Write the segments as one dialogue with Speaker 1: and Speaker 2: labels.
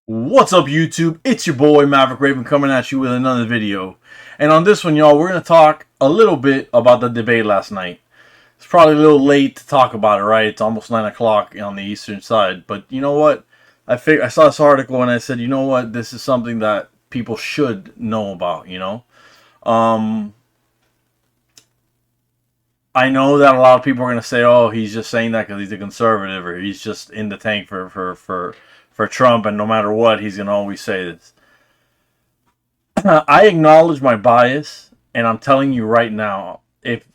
Speaker 1: What's up, YouTube? It's your boy Maverick Raven coming at you with another video. And on this one, y'all, we're going to talk a little bit about the debate last night. It's probably a little late to talk about it, right? It's almost 9 o'clock on the eastern side. But you know what? I saw this article and I said, you know what? This is something that people should know about, you know? Um, I know that a lot of people are going to say, oh, he's just saying that because he's a conservative or he's just in the tank for Trump, and no matter what, he's going to always say this. I acknowledge my bias, and I'm telling you right now, if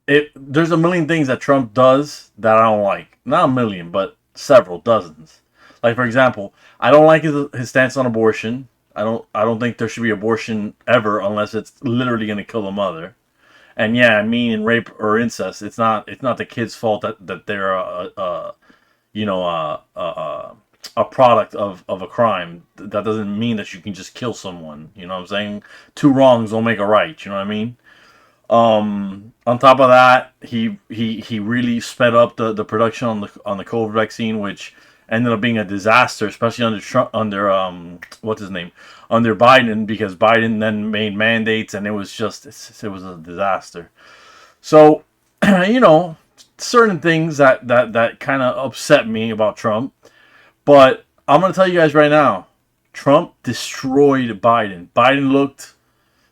Speaker 1: there's a million things that Trump does that I don't like, not a million, but several dozens. Like, for example, I don't like his stance on abortion. I don't think there should be abortion ever unless it's literally going to kill the mother. And yeah, I mean, in rape or incest, it's not the kid's fault that they're you know a product of a crime. That doesn't mean that you can just kill someone. You know what I'm saying? Two wrongs don't make a right. You know what I mean? On top of that, he really sped up the production on the COVID vaccine, which ended up being a disaster, especially under Trump, under what's his name, under Biden, because Biden then made mandates, and it was a disaster. So, you know, certain things that kind of upset me about Trump, but I'm gonna tell you guys right now, Trump destroyed Biden.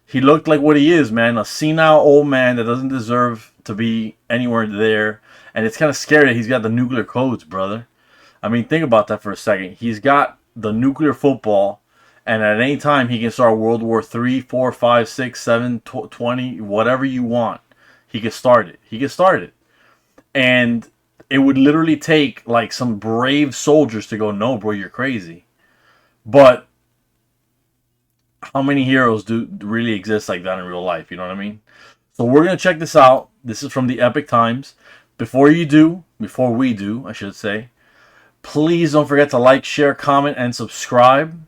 Speaker 1: He looked like what he is, man. A senile old man that doesn't deserve to be anywhere there. And it's kind of scary that he's got the nuclear codes, brother. I mean, think about that for a second. He's got the nuclear football, and at any time he can start World War 3, 4, 5, 6, 7, 20, whatever you want. He can start it. He can start it. And it would literally take like some brave soldiers to go, no, bro, you're crazy. But how many heroes do really exist like that in real life? You know what I mean? So we're gonna check this out. This is from the Epic Times. Before we do, I should say, please don't forget to like, share, comment, and subscribe.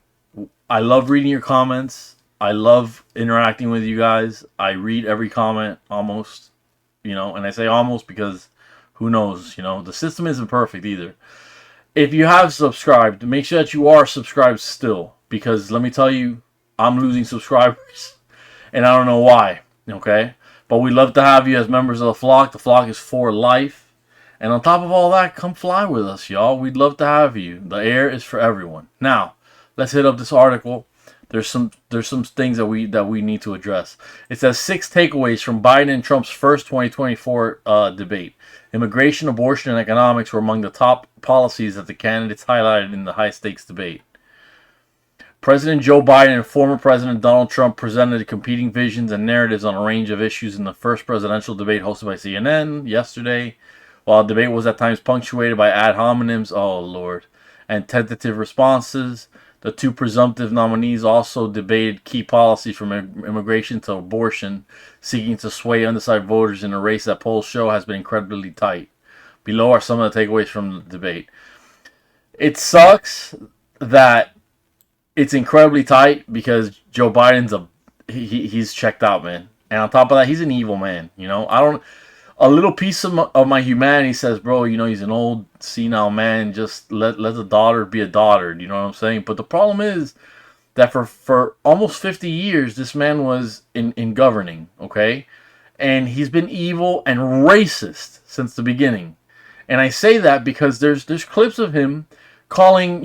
Speaker 1: I love reading your comments. I love interacting with you guys. I read every comment almost, and I say almost because who knows, the system isn't perfect either. If you have subscribed, make sure that you are subscribed still, because let me tell you, I'm losing subscribers, and I don't know why, okay? But we'd love to have you as members of the flock. The flock is for life. And on top of all that, come fly with us, y'all. We'd love to have you. The air is for everyone. Now, let's hit up this article. There's some things that we need to address. It says 6 takeaways from Biden and Trump's first 2024 debate. Immigration, abortion, and economics were among the top policies that the candidates highlighted in the high-stakes debate. President Joe Biden and former President Donald Trump presented competing visions and narratives on a range of issues in the first presidential debate hosted by CNN yesterday. While the debate was at times punctuated by ad hominems, oh Lord, and tentative responses, the two presumptive nominees also debated key policies from immigration to abortion, seeking to sway undecided voters in a race that polls show has been incredibly tight. Below are some of the takeaways from the debate. It sucks that it's incredibly tight because Joe Biden's he's checked out, man. And on top of that, he's an evil man. A little piece of my humanity says, bro, he's an old senile man. Just let the daughter be a daughter. You know what I'm saying? But the problem is that for almost 50 years, this man was in governing, okay? And he's been evil and racist since the beginning. And I say that because there's clips of him calling,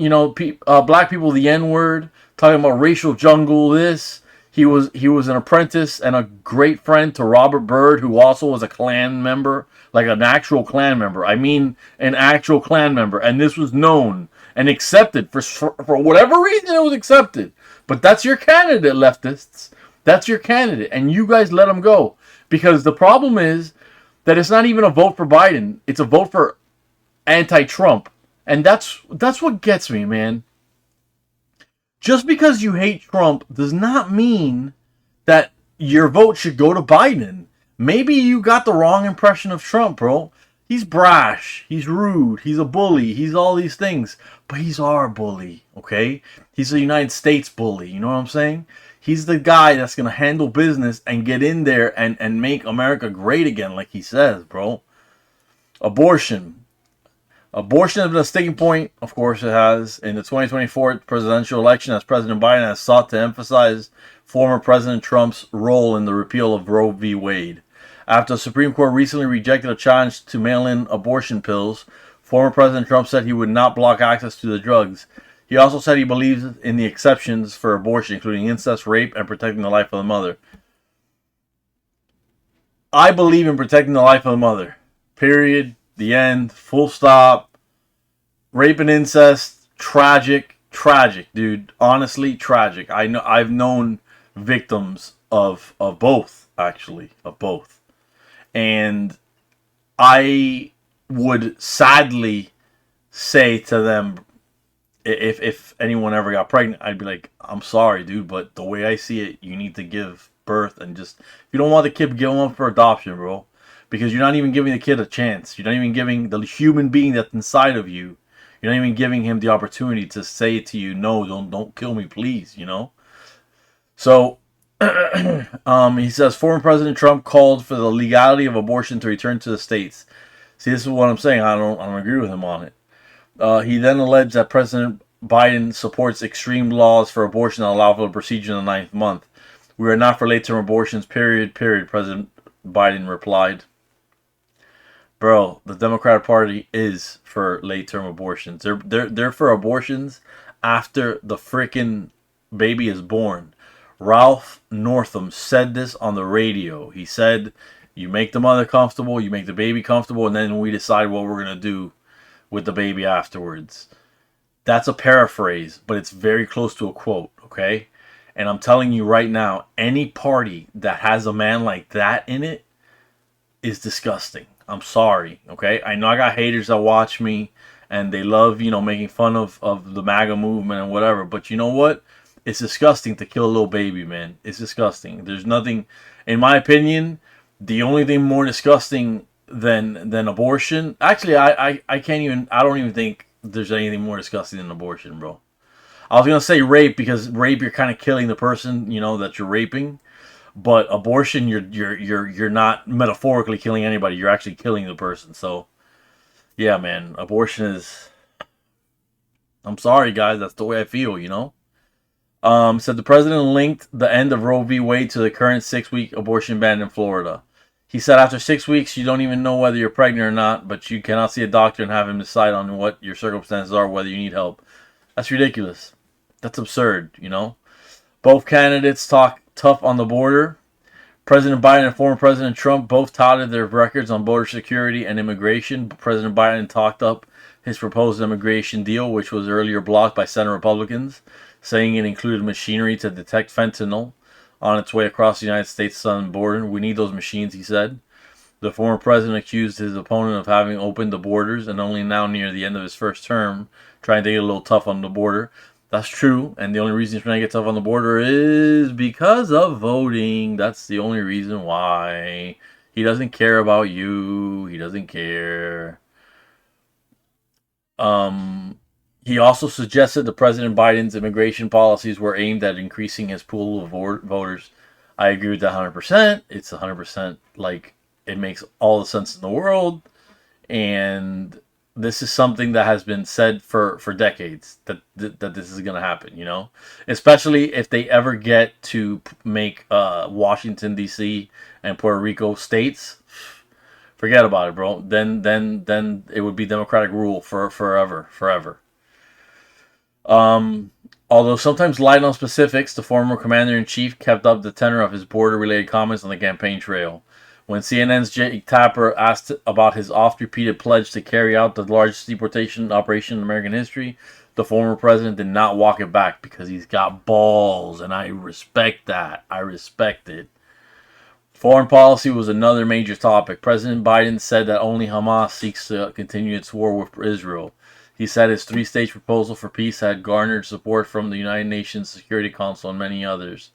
Speaker 1: black people the N-word, talking about racial jungle, this. He was an apprentice and a great friend to Robert Byrd, who also was a Klan member, like an actual Klan member. I mean, an actual Klan member. And this was known and accepted. For whatever reason, it was accepted. But that's your candidate, leftists. That's your candidate. And you guys let him go. Because the problem is that it's not even a vote for Biden. It's a vote for anti-Trump. And that's what gets me, man. Just because you hate Trump does not mean that your vote should go to Biden. Maybe you got the wrong impression of Trump, bro. He's brash. He's rude. He's a bully. He's all these things. But he's our bully, okay? He's a United States bully. You know what I'm saying? He's the guy that's going to handle business and get in there and make America great again, like he says, bro. Abortion. Abortion has been a sticking point, of course it has, in the 2024 presidential election, as President Biden has sought to emphasize former President Trump's role in the repeal of Roe v. Wade. After the Supreme Court recently rejected a challenge to mail-in abortion pills, former President Trump said he would not block access to the drugs. He also said he believes in the exceptions for abortion, including incest, rape, and protecting the life of the mother. I believe in protecting the life of the mother. Period. The end. Full stop. Rape and incest. Tragic. Tragic, dude. Honestly, tragic. I know. I've known victims of both, actually, of both, and I would sadly say to them, if anyone ever got pregnant, I'd be like, I'm sorry, dude, but the way I see it, you need to give birth, and just, if you don't want the kid, give them up for adoption, bro. Because you're not even giving the kid a chance. You're not even giving the human being that's inside of you. You're not even giving him the opportunity to say to you, no, don't kill me, please. You know. So, he says former President Trump called for the legality of abortion to return to the states. See, this is what I'm saying. I don't agree with him on it. He then alleged that President Biden supports extreme laws for abortion that allow for the procedure in the 9th month. We are not for late-term abortions, period, President Biden replied. Bro, the Democratic Party is for late-term abortions. They're for abortions after the freaking baby is born. Ralph Northam said this on the radio. He said, you make the mother comfortable, you make the baby comfortable, and then we decide what we're going to do with the baby afterwards. That's a paraphrase, but it's very close to a quote, okay? And I'm telling you right now, any party that has a man like that in it is disgusting. I'm sorry, okay? I know I got haters that watch me, and they love, making fun of the MAGA movement and whatever, but you know what? It's disgusting to kill a little baby, man. It's disgusting. There's nothing, in my opinion, the only thing more disgusting than abortion. Actually, I don't even think there's anything more disgusting than abortion, bro. I was gonna say rape, because rape, you're kind of killing the person, that you're raping. But abortion, you're not metaphorically killing anybody. You're actually killing the person. So, yeah, man, abortion is. I'm sorry, guys. That's the way I feel. Said the president linked the end of Roe v. Wade to the current 6-week abortion ban in Florida. He said after 6 weeks, you don't even know whether you're pregnant or not, but you cannot see a doctor and have him decide on what your circumstances are, whether you need help. That's ridiculous. That's absurd, Both candidates talk tough on the border. President Biden and former President Trump both touted their records on border security and immigration. President Biden talked up his proposed immigration deal, which was earlier blocked by Senate Republicans, saying it included machinery to detect fentanyl on its way across the United States southern border. We need those machines, he said. The former president accused his opponent of having opened the borders, and only now near the end of his first term, trying to get a little tough on the border. That's true, and the only reason he's trying to get tough on the border is because of voting. That's the only reason why. He doesn't care about you. He doesn't care. He also suggested that President Biden's immigration policies were aimed at increasing his pool of voters. I agree with that 100%. It's 100%, it makes all the sense in the world. And this is something that has been said for decades, that this is going to happen, Especially if they ever get to make Washington, D.C. and Puerto Rico states. Forget about it, bro. Then it would be Democratic rule for forever. Although sometimes light on specifics, the former commander-in-chief kept up the tenor of his border-related comments on the campaign trail. When CNN's Jake Tapper asked about his oft-repeated pledge to carry out the largest deportation operation in American history, the former president did not walk it back because he's got balls, and I respect that. I respect it. Foreign policy was another major topic. President Biden said that only Hamas seeks to continue its war with Israel. He said his 3-stage proposal for peace had garnered support from the United Nations Security Council and many others.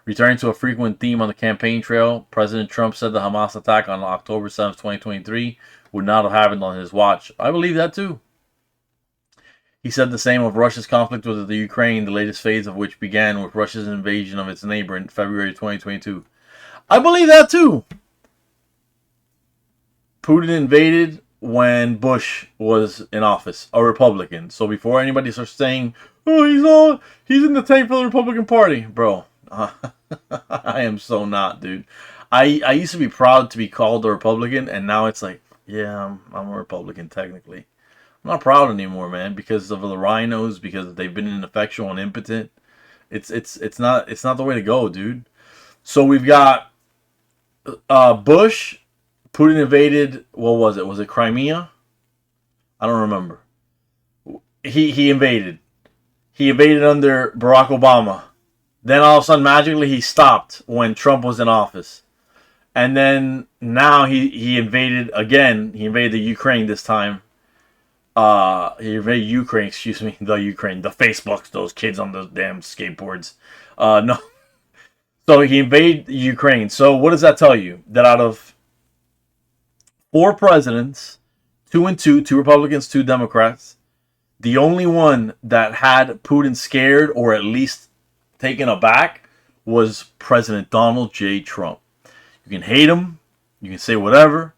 Speaker 1: Returning to a frequent theme on the campaign trail, President Trump said the Hamas attack on October 7, 2023 would not have happened on his watch. I believe that too. He said the same of Russia's conflict with the Ukraine, the latest phase of which began with Russia's invasion of its neighbor in February 2022. I believe that too. Putin invaded when Bush was in office, a Republican. So before anybody starts saying, "Oh, he's in the tank for the Republican Party," bro, I am so not, dude. I used to be proud to be called a Republican, and now it's like, yeah, I'm a Republican technically. I'm not proud anymore, man, because of the rhinos, because they've been ineffectual and impotent. It's not the way to go, dude. So we've got Bush. Putin invaded. What was it? Was it Crimea? I don't remember. He invaded. He invaded under Barack Obama. Then all of a sudden, magically, he stopped when Trump was in office. And then now he invaded again. He invaded the Ukraine this time. He invaded Ukraine. Excuse me, the Ukraine. The Facebooks, those kids on those damn skateboards. No. So he invaded Ukraine. So what does that tell you? That out of 4 presidents, 2 and 2, 2 Republicans, 2 Democrats, the only one that had Putin scared or at least taken aback was President Donald J. Trump. You can hate him, you can say whatever,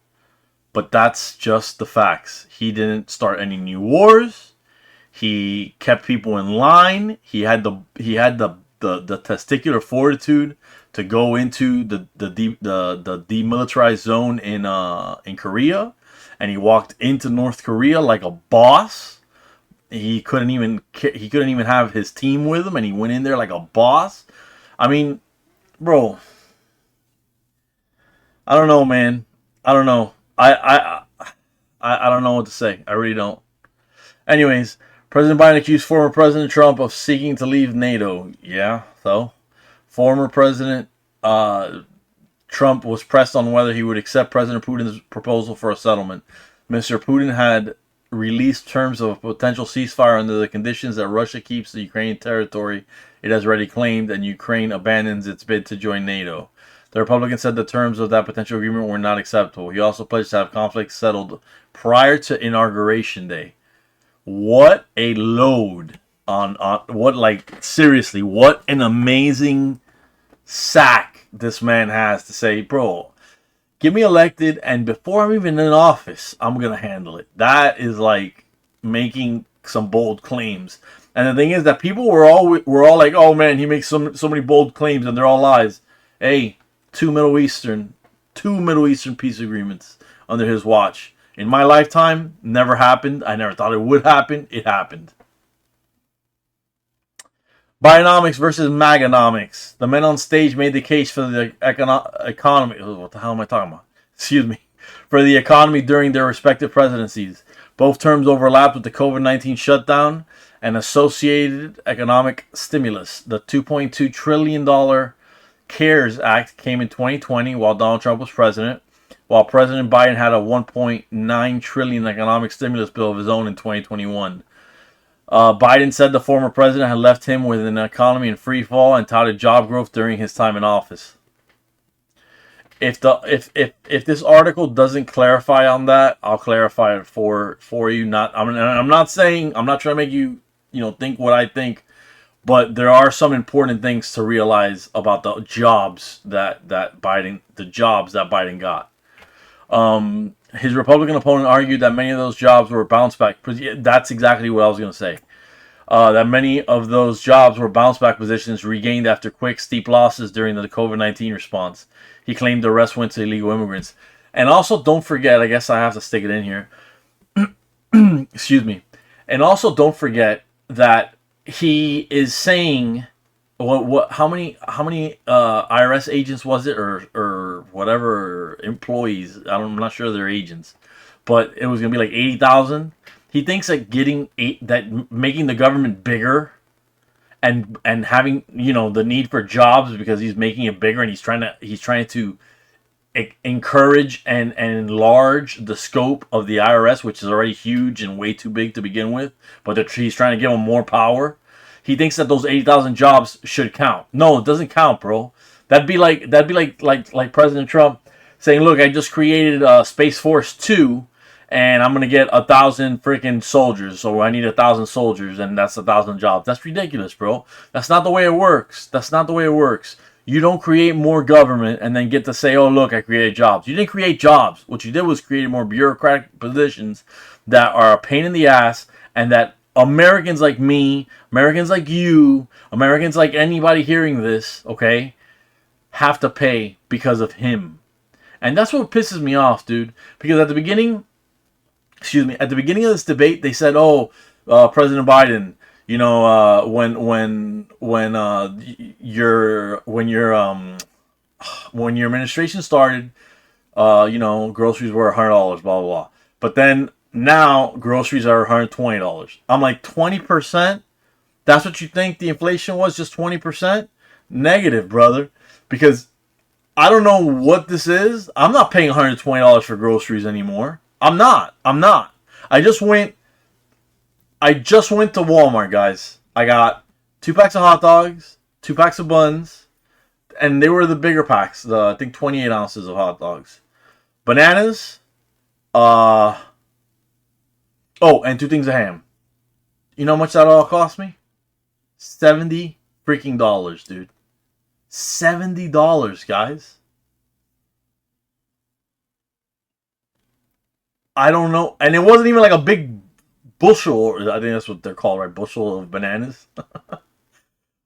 Speaker 1: but that's just the facts. He didn't start any new wars. He kept people in line. He had the testicular fortitude to go into the demilitarized zone in Korea, and he walked into North Korea like a boss. He couldn't even have his team with him, and he went in there like a boss. I mean, bro, I don't know, man. I don't know. I don't know what to say. I really don't. Anyways, President Biden accused former President Trump of seeking to leave NATO. Yeah, so former President Trump was pressed on whether he would accept President Putin's proposal for a settlement. Mr. Putin had released terms of a potential ceasefire under the conditions that Russia keeps the Ukrainian territory it has already claimed and Ukraine abandons its bid to join NATO. The Republican said the terms of that potential agreement were not acceptable. He also pledged to have conflicts settled prior to Inauguration Day. What a load on what, like, seriously, what an amazing sack this man has to say, bro, get me elected, and before I'm even in office, I'm going to handle it. That is like making some bold claims. And the thing is that people were all like, oh man, he makes so many bold claims and they're all lies. Hey, two Middle Eastern peace agreements under his watch. In my lifetime, never happened. I never thought it would happen. It happened. Bidenomics versus Maganomics. The men on stage made the case for the economy. What the hell am I talking about? Excuse me. For the economy during their respective presidencies. Both terms overlapped with the COVID-19 shutdown and associated economic stimulus. The $2.2 trillion CARES Act came in 2020 while Donald Trump was president, while President Biden had a $1.9 trillion economic stimulus bill of his own in 2021. Biden said the former president had left him with an economy in free fall and touted job growth during his time in office. If this article doesn't clarify on that, I'll clarify it for you. I'm not trying to make you think what I think, but there are some important things to realize about the jobs that Biden got. His Republican opponent argued that many of those jobs were bounce back. That's exactly what I was going to say. That many of those jobs were bounce back positions regained after quick, steep losses during the COVID-19 response. He claimed the rest went to illegal immigrants. And also, don't forget, I guess I have to stick it in here. Excuse me. And also, don't forget that he is saying, how many IRS agents was it, or whatever employees? I'm not sure they're agents, but it was gonna be like 80,000. He thinks that making the government bigger and having the need for jobs because he's making it bigger and he's trying to encourage and enlarge the scope of the IRS, which is already huge and way too big to begin with, but he's trying to give them more power. He thinks that those 80,000 jobs should count. No, it doesn't count, bro. That'd be like President Trump saying, "Look, I just created Space Force 2, and I'm gonna get 1,000 freaking soldiers. So I need 1,000 soldiers, and that's 1,000 jobs." That's ridiculous, bro. That's not the way it works. You don't create more government and then get to say, oh, look, I created jobs. You didn't create jobs. What you did was create more bureaucratic positions that are a pain in the ass, and that Americans like me, Americans like you, Americans like anybody hearing this, okay, have to pay because of him. And that's what pisses me off, dude. Because at the beginning, at the beginning of this debate, they said, "Oh, President Biden, you know, when your administration started, you know, groceries were $100, blah blah blah. But then now groceries are $120. I'm like, 20%? That's what you think the inflation was? Just 20%? Negative, brother. Because I don't know what this is. I'm not paying $120 for groceries anymore. I'm not. I just went to Walmart, guys. I got 2 packs of hot dogs, 2 packs of buns, and they were the bigger packs, I think 28 ounces of hot dogs. Bananas, oh, and 2 things of ham. You know how much that all cost me? $70 freaking dollars, dude. $70, guys. I don't know. And it wasn't even like a big bushel. I think that's what they're called, right? Bushel of bananas.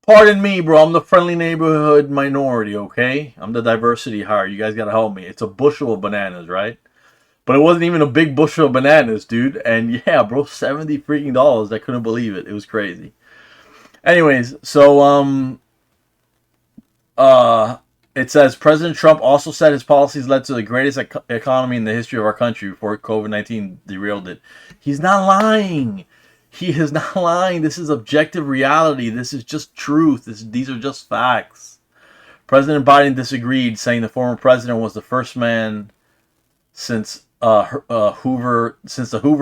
Speaker 1: Pardon me, bro. I'm the friendly neighborhood minority, okay? I'm the diversity hire. You guys gotta help me. It's a bushel of bananas, right? But it wasn't even a big bushel of bananas, dude. And yeah, bro, $70 freaking dollars. I couldn't believe it. It was crazy. Anyways, so it says President Trump also said his policies led to the greatest economy in the history of our country before COVID-19 derailed it. He's not lying. He is not lying. This is objective reality. This is just truth. These are just facts. President Biden disagreed, saying the former president was the first man since the Hoover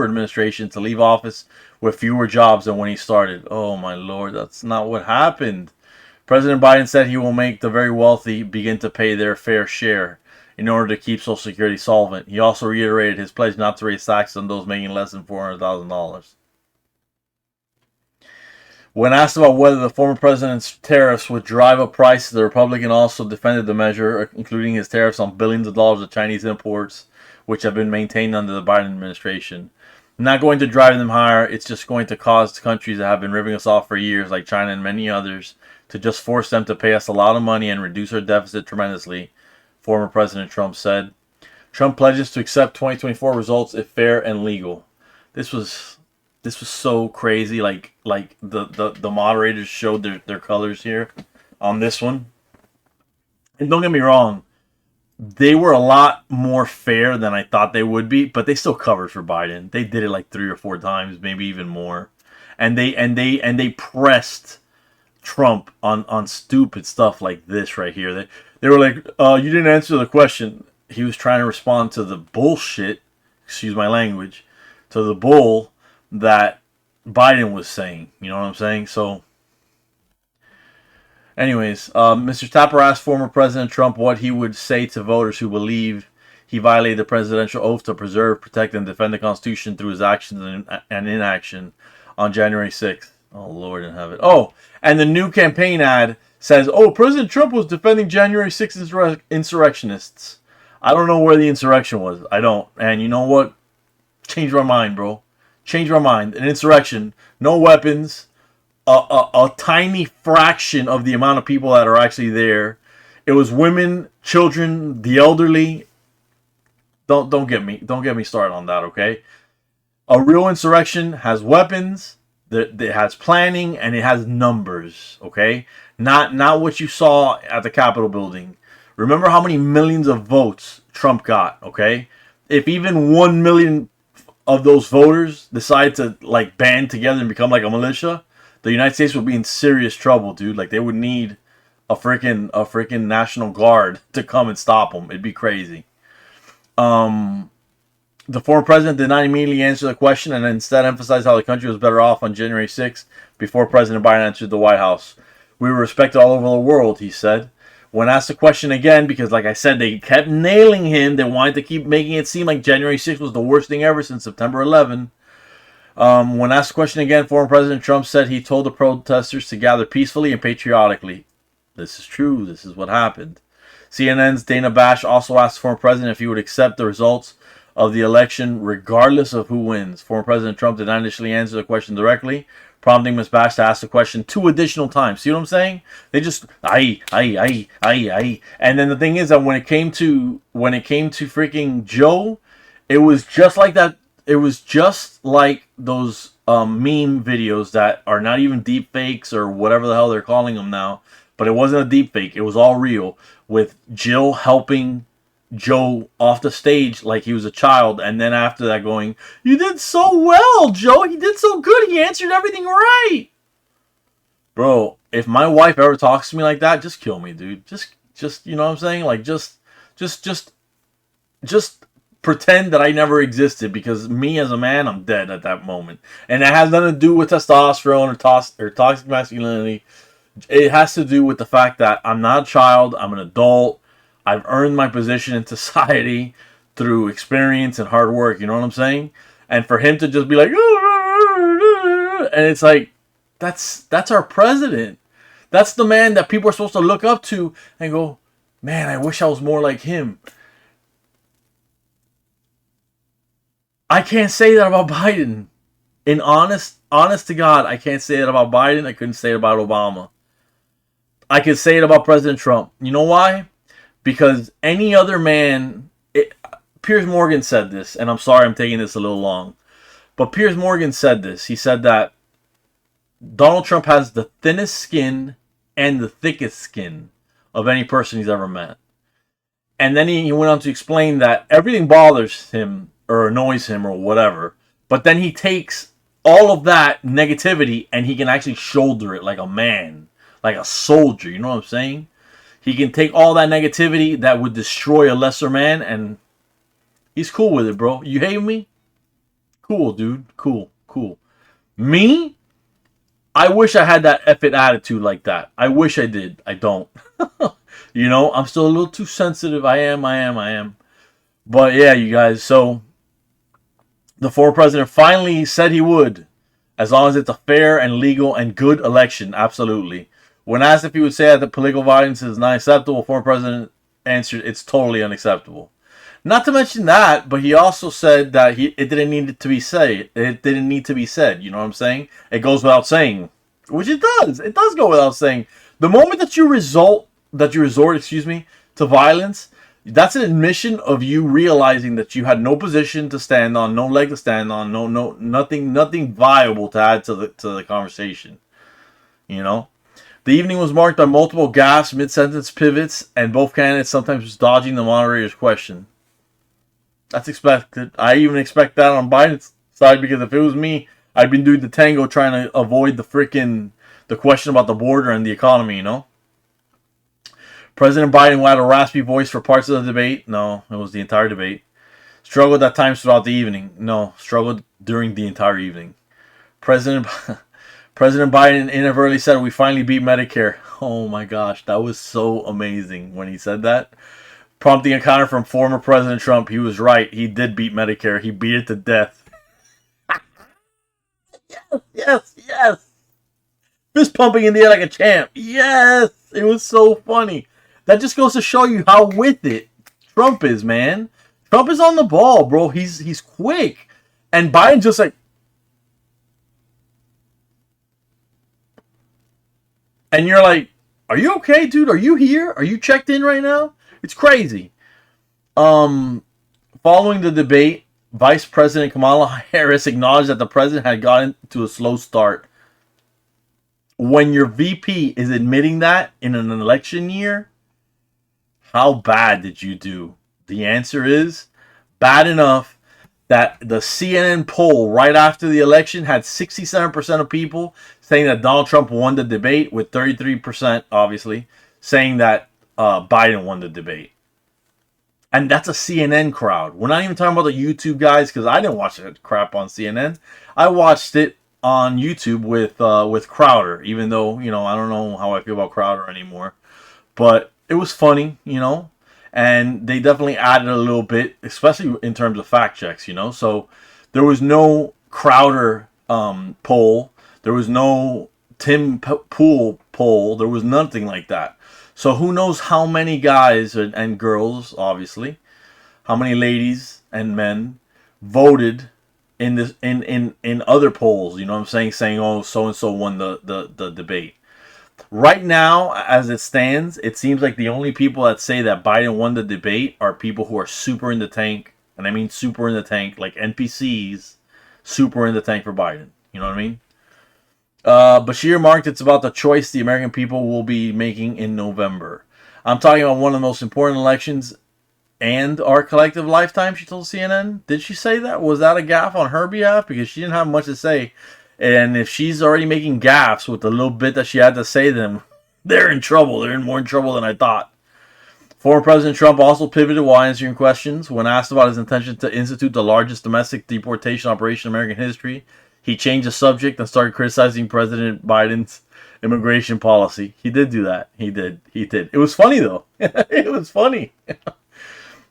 Speaker 1: administration to leave office with fewer jobs than when he started. Oh my Lord, that's not what happened. President Biden said he will make the very wealthy begin to pay their fair share in order to keep Social Security solvent. He also reiterated his pledge not to raise taxes on those making less than $400,000. When asked about whether the former president's tariffs would drive up prices, the Republican also defended the measure, including his tariffs on billions of dollars of Chinese imports, which have been maintained under the Biden administration. Not going to drive them higher. It's just going to cause countries that have been ripping us off for years, like China and many others, to just force them to pay us a lot of money and reduce our deficit tremendously, former President Trump said. Trump pledges to accept 2024 results if fair and legal. This was so crazy. Like the moderators showed their colors here on this one. And don't get me wrong, they were a lot more fair than I thought they would be, but they still covered for Biden. They did it like 3 or 4 times, maybe even more. And they pressed Trump on stupid stuff like this right here. They were like, you didn't answer the question. He was trying to respond to the bullshit, excuse my language, to the bull that Biden was saying. You know what I'm saying? So, anyways, Mr. Tapper asked former President Trump what he would say to voters who believe he violated the presidential oath to preserve, protect, and defend the Constitution through his actions and inaction on January 6th. Oh, Lord in heaven. Oh, and the new campaign ad says, oh, President Trump was defending January 6th insurrectionists. I don't know where the insurrection was. I don't. And you know what? Change my mind, bro. Change my mind. An insurrection, no weapons, a tiny fraction of the amount of people that are actually there. It was women, children, the elderly. Don't get me started on that, okay? A real insurrection has weapons, it has planning, and it has numbers, okay? Not what you saw at the Capitol building. Remember how many millions of votes Trump got, okay? If even 1 million of those voters decide to like band together and become like a militia, the United States would be in serious trouble, dude. Like they would need a freaking National Guard to come and stop them. It'd be crazy. The former president did not immediately answer the question and instead emphasized how the country was better off on January 6th before President Biden entered the White House. We were respected all over the world, he said. When asked the question again, because like I said, they kept nailing him, they wanted to keep making it seem like January 6th was the worst thing ever since September 11. When asked the question again, former President Trump said he told the protesters to gather peacefully and patriotically. This is true. This is what happened. CNN's Dana Bash also asked the former president if he would accept the results of the election regardless of who wins. Former President Trump did not initially answer the question directly, prompting Ms. Bash to ask the question 2 additional times. See what I'm saying? They just aye. And then the thing is that when it came to freaking Joe, it was just like that. It was just like those meme videos that are not even deep fakes or whatever the hell they're calling them now. But it wasn't a deep fake. It was all real, with Jill helping Joe off the stage like he was a child, and then after that going, "You did so well, Joe. He did so good. He answered everything right." Bro, if my wife ever talks to me like that, just kill me, dude. Just you know what I'm saying? Like just pretend that I never existed, because me as a man, I'm dead at that moment. And it has nothing to do with testosterone or toxic masculinity. It has to do with the fact that I'm not a child. I'm an adult. I've earned my position in society through experience and hard work. You know what I'm saying? And for him to just be like, and it's like, that's our president. That's the man that people are supposed to look up to and go, man, I wish I was more like him. I can't say that about Biden. In honest to God, I can't say it about Biden. I couldn't say it about Obama. I could say it about President Trump. You know why? Because any other man... Piers Morgan said this, and I'm sorry I'm taking this a little long. But Piers Morgan said this. He said that Donald Trump has the thinnest skin and the thickest skin of any person he's ever met. And then he went on to explain that everything bothers him or annoys him or whatever. But then he takes all of that negativity and he can actually shoulder it like a man. Like a soldier, you know what I'm saying? He can take all that negativity that would destroy a lesser man, and he's cool with it, bro. You hate me? Cool, dude. Cool. Me? I wish I had that effing attitude like that. I wish I did. I don't. You know, I'm still a little too sensitive. I am. But yeah, you guys, so the former president finally said he would, as long as it's a fair and legal and good election. Absolutely. When asked if he would say that the political violence is not acceptable, former president answered, it's totally unacceptable. Not to mention that, but he also said that it didn't need to be said. It didn't need to be said. You know what I'm saying? It goes without saying, which it does. It does go without saying. The moment that you resort, to violence, that's an admission of you realizing that you had no position to stand on, no leg to stand on, nothing viable to add to the conversation. You know. The evening was marked by multiple gaffes, mid-sentence pivots, and both candidates sometimes dodging the moderator's question. That's expected. I even expect that on Biden's side, because if it was me, I'd been doing the tango trying to avoid the question about the border and the economy, you know? President Biden had a raspy voice for parts of the debate. No, it was the entire debate. Struggled at times throughout the evening. No, struggled during the entire evening. President Biden inadvertently said, we finally beat Medicare. Oh my gosh, that was so amazing when he said that. Prompting a counter from former President Trump. He was right. He did beat Medicare. He beat it to death. Yes. Fist pumping in the air like a champ. Yes. It was so funny. That just goes to show you how with it Trump is, man. Trump is on the ball, bro. He's quick. And Biden just like... And you're like, are you okay, dude? Are you here? Are you checked in right now? It's crazy. Following the debate, Vice President Kamala Harris acknowledged that the president had gotten to a slow start. When your VP is admitting that in an election year, how bad did you do? The answer is bad enough that the CNN poll right after the election had 67% of people saying that Donald Trump won the debate, with 33%, obviously, saying that Biden won the debate. And that's a CNN crowd. We're not even talking about the YouTube guys, because I didn't watch that crap on CNN. I watched it on YouTube with Crowder, even though, you know, I don't know how I feel about Crowder anymore. But it was funny, you know. And they definitely added a little bit, especially in terms of fact checks, you know. So there was no Crowder poll. There was no Tim Pool poll, there was nothing like that. So who knows how many guys and girls, obviously, how many ladies and men voted in this in other polls, you know what I'm saying, oh, so and so won the debate. Right now, as it stands, it seems like the only people that say that Biden won the debate are people who are super in the tank, and I mean super in the tank, like NPCs, super in the tank for Biden. You know what I mean? Bashir marked it's about the choice the American people will be making in November. I'm talking about one of the most important elections and our collective lifetime, she told CNN. Did she say that? Was that a gaffe on her behalf? Because she didn't have much to say. And if she's already making gaffes with the little bit that she had to say them, they're in trouble. They're in more trouble than I thought. Former President Trump also pivoted while answering questions. When asked about his intention to institute the largest domestic deportation operation in American history, he changed the subject and started criticizing President Biden's immigration policy. He did do that. He did. It was funny, though. It was funny.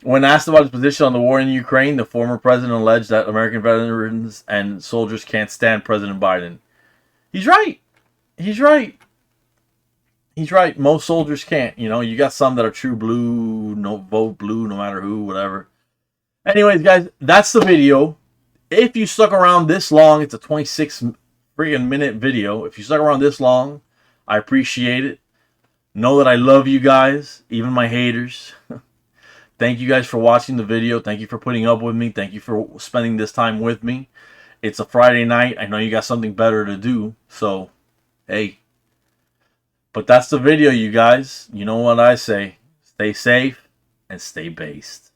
Speaker 1: When asked about his position on the war in Ukraine, the former president alleged that American veterans and soldiers can't stand President Biden. He's right. He's right. He's right. Most soldiers can't. You know, you got some that are true blue, no vote blue, no matter who, whatever. Anyways, guys, that's the video. If you stuck around this long, it's a 26 friggin' minute video. If you stuck around this long, I appreciate it. Know that I love you guys, even my haters. Thank you guys for watching the video. Thank you for putting up with me. Thank you for spending this time with me. It's a Friday night. I know you got something better to do. So, hey. But that's the video, you guys. You know what I say. Stay safe and stay based.